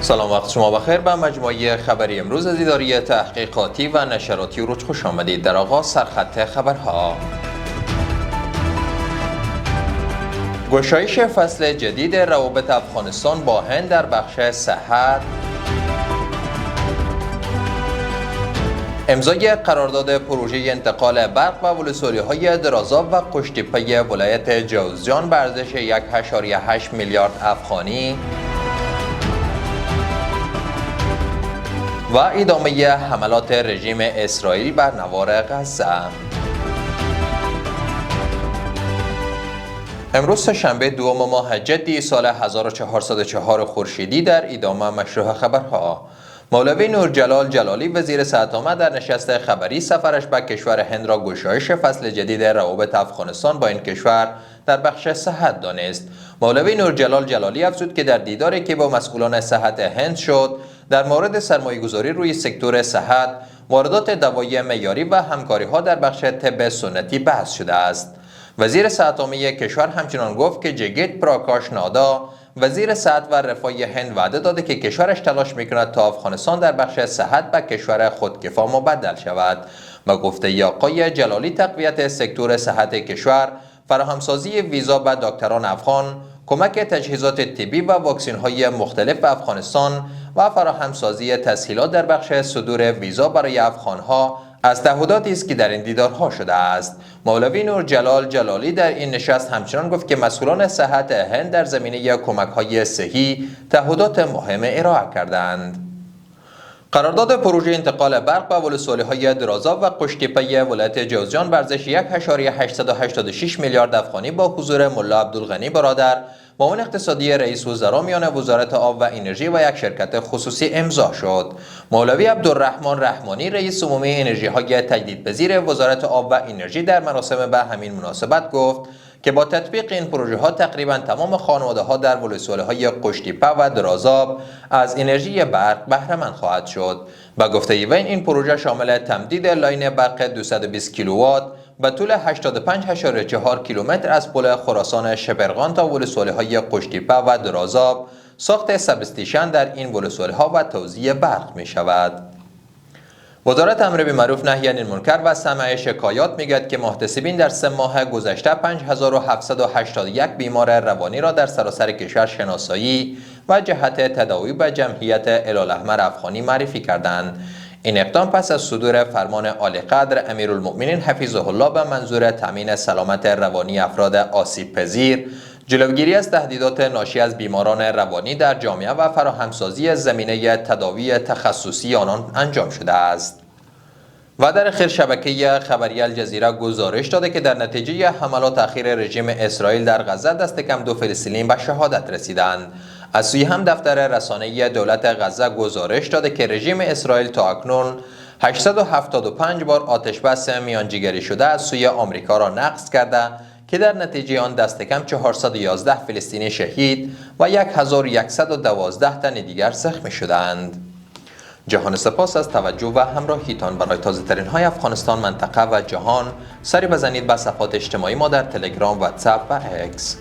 سلام، وقت شما بخیر. به مجموعه خبری امروز از اداره تحقیقاتی و نشراتی روز خوش آمدید. در آغاز سرخط خبرها: گشایش فصل جدید روابط افغانستان با هند در بخش صحت، امضای قرارداد پروژه انتقال برق و ولسوالی‌های درازاب و قشتیپه ولایت جوزجان به ارزش 1.8 میلیارد افغانی و ادامه حملات رژیم اسرائیل بر نوار غزه. امروز سه‌شنبه دوم ماه جدی سال 1404 خورشیدی در ادامه مشروع خبرها: مولوی نورجلال جلالی وزیر صحت عامه در نشست خبری سفرش به کشور هند را گشایش فصل جدید روابط افغانستان با این کشور در بخش صحت دانست. مولوی نورجلال جلالی افزود که در دیداری که با مسئولان صحت هند شد، در مورد سرمایه‌گذاری روی سکتور صحت، واردات دوایی معیاری و همکاری‌ها در بخش طب سنتی بحث شده است. وزیر صحت عامه کشور همچنان گفت که جگت پراکاش نادا وزیر صحت و رفاه هند وعده داده که کشورش تلاش میکند تا افغانستان در بخش صحت به کشور خودکفا مبدل شود. با گفته آقای جلالی، تقویت سکتور صحت کشور، فراهمسازی ویزا به دکتران افغان، کمک تجهیزات طبی و واکسن‌های مختلف به افغانستان و فراهمسازی تسهیلات در بخش صدور ویزا برای افغان‌ها از تعهداتی است که در این دیدارها شده است. مولوی نورجلال جلالی در این نشست همچنان گفت که مسئولان صحت هند در زمینه کمک‌های صحی تعهدات مهم ارائه کردند. قرارداد پروژه انتقال برق و ولسوالی‌های درازاب و قشتیپه ولایت جوزجان به ارزش 1.886 میلیارد افغانی با حضور ملا عبدالغنی برادر، معاون اقتصادی رئیس وزراء میان وزارت آب و انرژی و یک شرکت خصوصی امضا شد. مولوی عبدالرحمن رحمانی رئیس عمومی انرژی‌های تجدیدپذیر وزارت آب و انرژی در مراسم به همین مناسبت گفت که با تطبیق این پروژه ها تقریبا تمام خانواده ها در ولسوالی‌های قشتیپه و درازاب از انرژی برق بهره مند خواهد شد. با گفته وی این پروژه شامل تمدید لاین برق 220 کیلووات به طول 85.4 کیلومتر از پل خراسان شبرغان تا ولسوالی‌های قشتیپه و درازاب، ساخت سب استیشن در این ولسوالی‌ها و توزیع برق می شود. وزارت امر بالمعروف نهی عن المنکر و سمع شکایات میگوید که محتسبین در 3 ماه گذشته 5781 بیمار روانی را در سراسر کشور شناسایی و جهت تداوی به جمعیت هلال‌احمر افغانی معرفی کردند. این اقدام پس از صدور فرمان عالی‌قدر امیرالمؤمنین حفظه الله به منظور تامین سلامت روانی افراد آسیب پذیر، جلوگیری از تهدیدات ناشی از بیماران روانی در جامعه و فراهمسازی زمینه تداوی تخصصی آنان انجام شده است. و در اخیر شبکه خبری الجزیره گزارش داده که در نتیجه حملات اخیر رژیم اسرائیل در غزه دست کم 2 فلسطینی به شهادت رسیدند. از سوی هم دفتر رسانه‌ای دولت غزه گزارش داده که رژیم اسرائیل تا اکنون 875 بار آتشبس میانجیگری شده از سوی آمریکا را نقض کرده که در نتیجه آن دست کم 411 فلسطینی شهید و 1112 تن دیگر زخمی شدند. جهان سپاس از توجه و همراهیتان. برای تازه ترین های افغانستان، منطقه و جهان سری بزنید به صفحات اجتماعی ما در تلگرام، واتساپ و اکس.